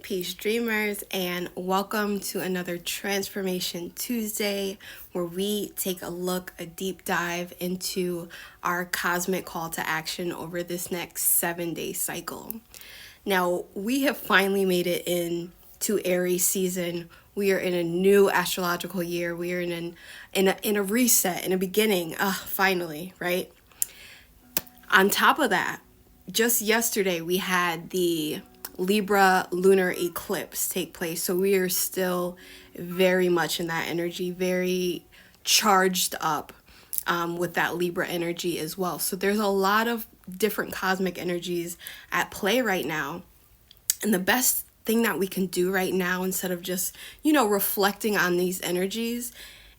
Peace Dreamers, and welcome to another Transformation Tuesday where we take a deep dive into our cosmic call to action over this next 7-day cycle. Now, we have finally made it into Aries season. We are in a new astrological year. We are in a reset, in a beginning. Finally, right? On top of that, just yesterday we had the Libra lunar eclipse take place. So we are still very much in that energy, very charged up with that Libra energy as well. So there's a lot of different cosmic energies at play right now. And the best thing that we can do right now, instead of just, reflecting on these energies,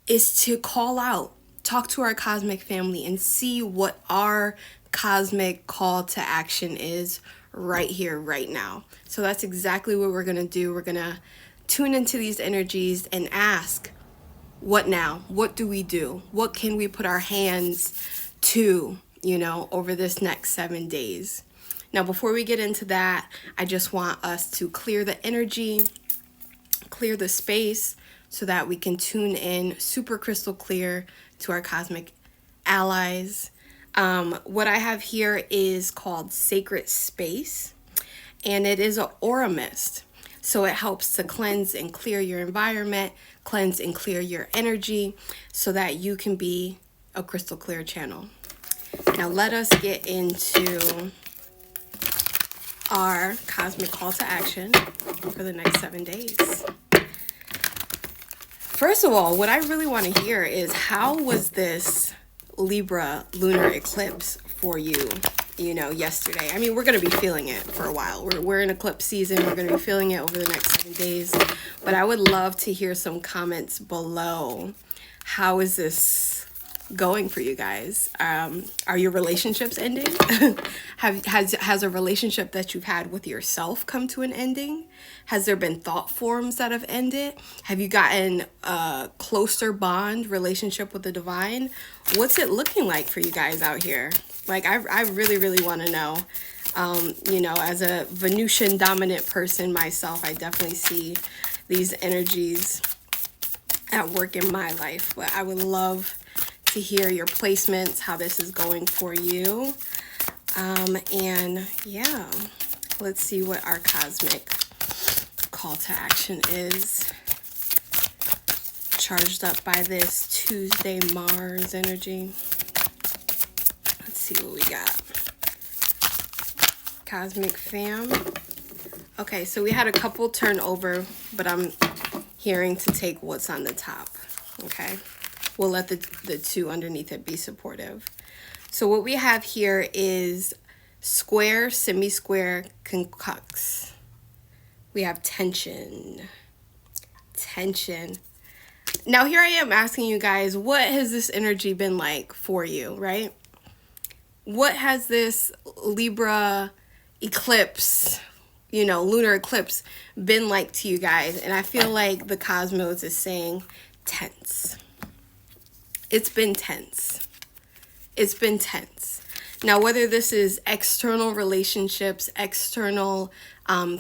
is to call out, talk to our cosmic family and see what our cosmic call to action is right here, right now. So that's exactly what we're going to do. We're going to tune into these energies and ask, what now? What do we do? What can we put our hands to, over this next 7 days? Now, before we get into that, I just want us to clear the energy, clear the space so that we can tune in super crystal clear to our cosmic allies. What I have here is called Sacred Space, and it is an aura mist. So it helps to cleanse and clear your environment, cleanse and clear your energy so that you can be a crystal clear channel. Now let us get into our cosmic call to action for the next 7 days. First of all, what I really want to hear is, how was this Libra lunar eclipse for you, yesterday? I mean, we're going to be feeling it for a while. We're in eclipse season. We're going to be feeling it over the next 7 days. But I would love to hear some comments below. How is this going for you guys? Are your relationships ending? Has a relationship that you've had with yourself come to an ending? Has there been thought forms that have ended? Have you gotten a closer bond relationship with the divine? What's it looking like for you guys out here? Like, I really, really want to know. As a Venusian dominant person myself, I definitely see these energies at work in my life. But I would love to hear your placements, how this is going for you. Let's see what our cosmic call to action is, charged up by this Tuesday Mars energy. Let's see what we got. Cosmic fam. Okay, so we had a couple turn over, but I'm hearing to take what's on the top. Okay, we'll let the two underneath it be supportive. So what we have here is square, semi-square, concux. We have tension. Now here I am asking you guys, what has this energy been like for you, right? What has this Libra eclipse, lunar eclipse been like to you guys? And I feel like the cosmos is saying tense. It's been tense. Now, whether this is external relationships, external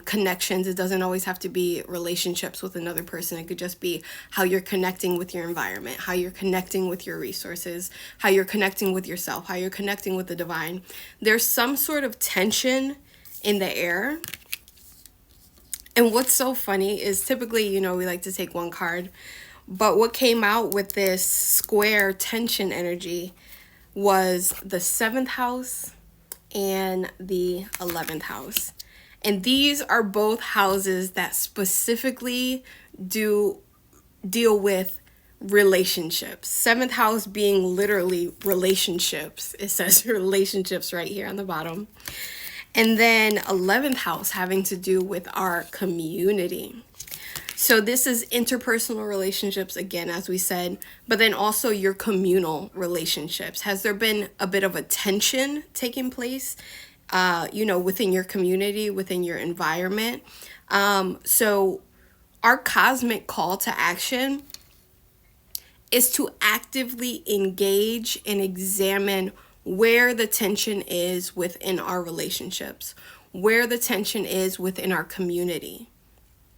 connections, it doesn't always have to be relationships with another person. It could just be how you're connecting with your environment, how you're connecting with your resources, how you're connecting with yourself, how you're connecting with the divine. There's some sort of tension in the air. And what's so funny is, typically, we like to take one card. But what came out with this square tension energy was the 7th house and the 11th house. And these are both houses that specifically deal with relationships. 7th house being literally relationships. It says relationships right here on the bottom. And then 11th house having to do with our community. So this is interpersonal relationships, again, as we said, but then also your communal relationships. Has there been a bit of a tension taking place, within your community, within your environment? So our cosmic call to action is to actively engage and examine where the tension is within our relationships, where the tension is within our community.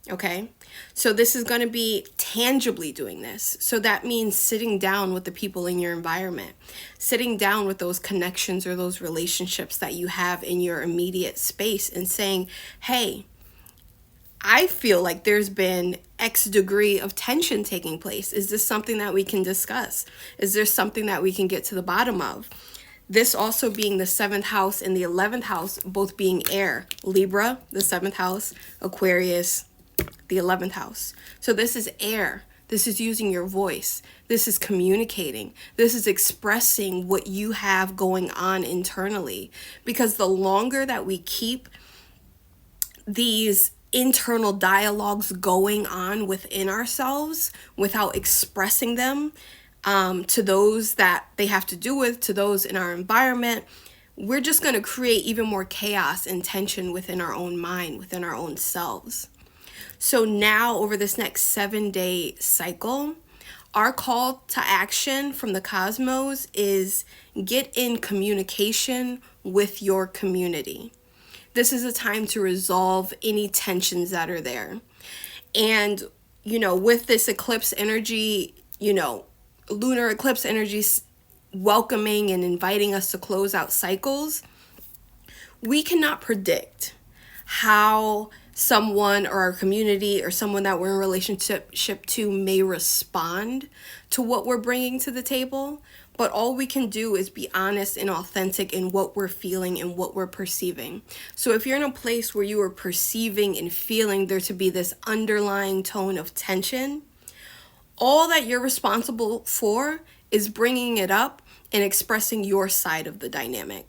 Okay, so this is going to be tangibly doing this. So that means sitting down with the people in your environment, sitting down with those connections or those relationships that you have in your immediate space and saying, hey, I feel like there's been X degree of tension taking place. Is this something that we can discuss? Is there something that we can get to the bottom of? This also being the 7th house and the 11th house, both being air. Libra, the 7th house, Aquarius, the 11th house. So this is air. This is using your voice. This is communicating. This is expressing what you have going on internally. Because the longer that we keep these internal dialogues going on within ourselves without expressing them to those that they have to do with, to those in our environment, we're just going to create even more chaos and tension within our own mind, within our own selves. So now over this next 7-day cycle, our call to action from the cosmos is get in communication with your community. This is a time to resolve any tensions that are there. And, with this eclipse energy, lunar eclipse energy welcoming and inviting us to close out cycles, we cannot predict how someone or our community or someone that we're in relationship to may respond to what we're bringing to the table. But all we can do is be honest and authentic in what we're feeling and what we're perceiving. So if you're in a place where you are perceiving and feeling there to be this underlying tone of tension, all that you're responsible for is bringing it up and expressing your side of the dynamic.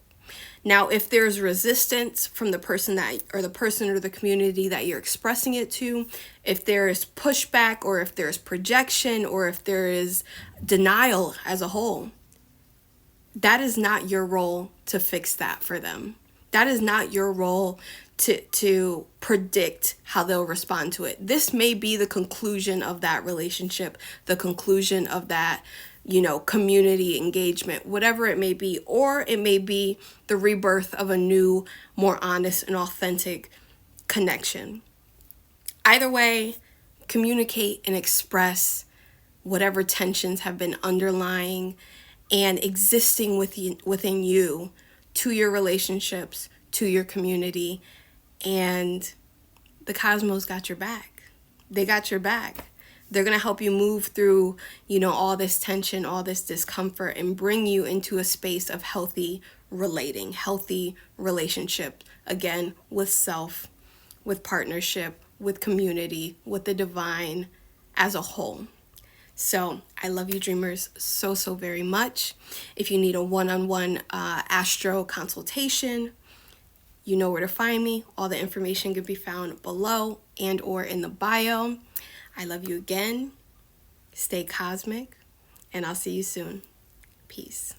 Now, if there's resistance from the person or the community that you're expressing it to, if there is pushback or if there's projection or if there is denial as a whole, that is not your role to fix that for them. That is not your role to predict how they'll respond to it. This may be the conclusion of that relationship, the conclusion of that community engagement, whatever it may be, or it may be the rebirth of a new, more honest and authentic connection. Either way, communicate and express whatever tensions have been underlying and existing within you to your relationships, to your community, and the cosmos got your back. They got your back. They're going to help you move through, all this tension, all this discomfort, and bring you into a space of healthy relating, healthy relationship, again, with self, with partnership, with community, with the divine as a whole. So I love you, dreamers, so very much. If you need a one-on-one astro consultation, you know where to find me. All the information can be found below and or in the bio. I love you again. Stay cosmic, and I'll see you soon. Peace.